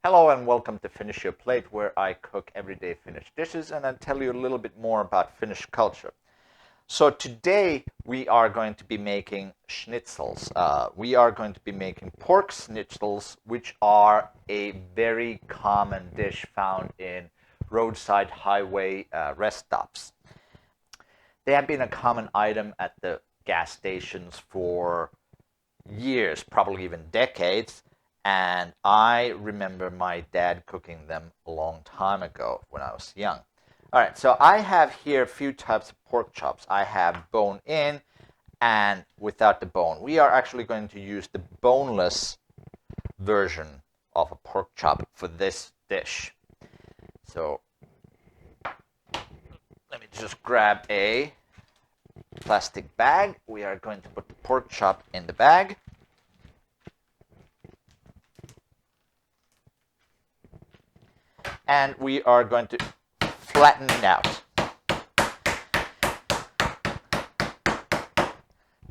Hello and welcome to Finish Your Plate, where I cook everyday Finnish dishes and I tell you a little bit more about Finnish culture. So today we are going to be making schnitzels. We are going to be making pork schnitzels, which are a very common dish found in roadside highway rest stops. They have been a common item at the gas stations for years, probably even decades. And I remember my dad cooking them a long time ago when I was young. All right, so I have here a few types of pork chops. I have bone in and without the bone. We are actually going to use the boneless version of a pork chop for this dish. So let me just grab a plastic bag. We are going to put the pork chop in the bag. And we are going to flatten it out.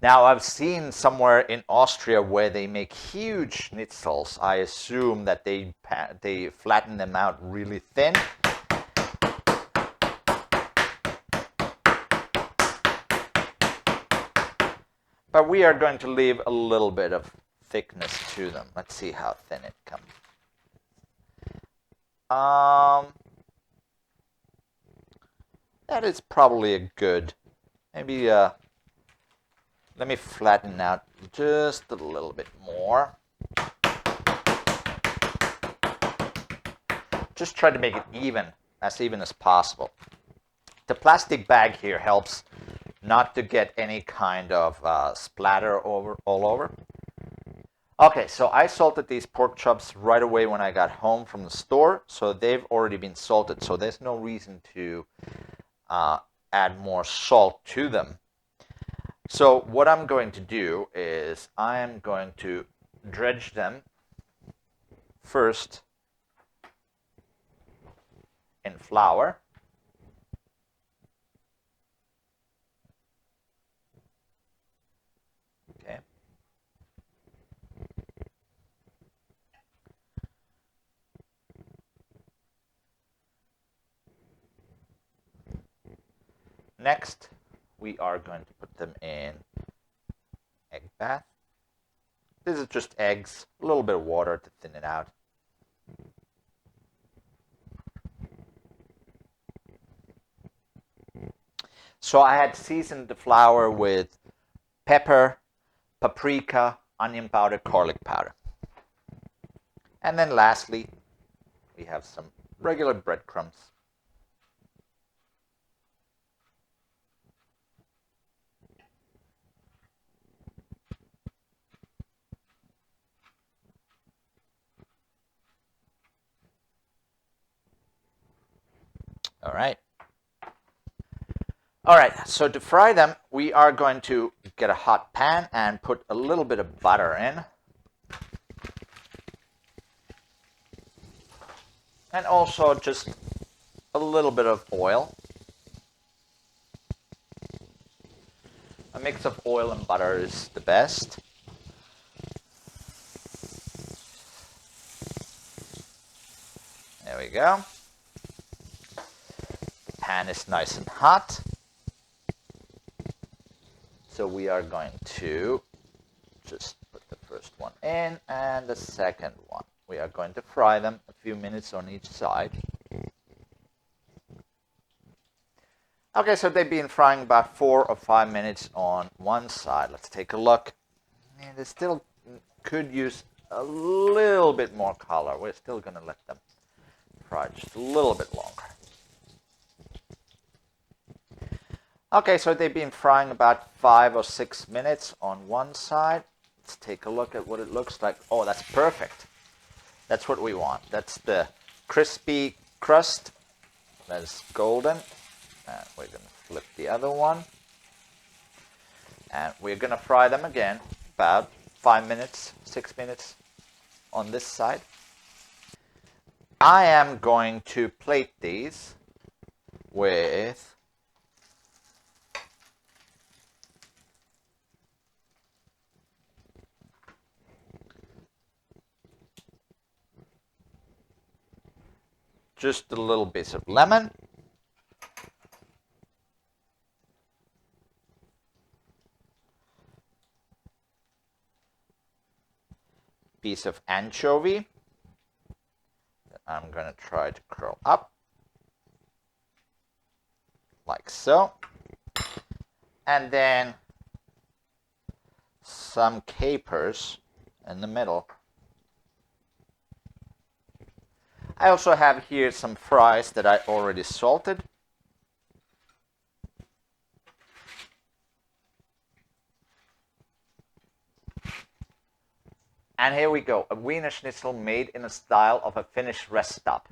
Now, I've seen somewhere in Austria where they make huge schnitzels. I assume that they flatten them out really thin. But we are going to leave a little bit of thickness to them. Let's see how thin it comes. That is probably a good, maybe let me flatten out just a little bit more. Just try to make it even as possible. The plastic bag here helps not to get any kind of splatter all over. Okay, so I salted these pork chops right away when I got home from the store, so they've already been salted, so there's no reason to add more salt to them. So what I'm going to do is I'm going to dredge them first in flour. Okay. Next, we are going to put them in egg bath. This is just eggs, a little bit of water to thin it out. So I had seasoned the flour with pepper, paprika, onion powder, garlic powder. And then lastly, we have some regular breadcrumbs. All right. All right, so to fry them, we are going to get a hot pan and put a little bit of butter in. And also just a little bit of oil. A mix of oil and butter is the best. There we go. The pan is nice and hot. So we are going to just put the first one in and the second one. We are going to fry them a few minutes on each side. Okay, so they've been frying about 4 or 5 minutes on one side. Let's take a look. And they still could use a little bit more color. We're still going to let them fry just a little bit longer. Okay, so they've been frying about 5 or 6 minutes on one side. Let's take a look at what it looks like. Oh, that's perfect. That's what we want. That's the crispy crust. That's golden. And we're going to flip the other one. And we're going to fry them again about 5 minutes, 6 minutes on this side. I am going to plate these with just a little bit of lemon, piece of anchovy that I'm going to try to curl up like so, and then some capers in the middle. I also have here some fries that I already salted. And here we go, a Wiener Schnitzel made in the style of a Finnish rest stop.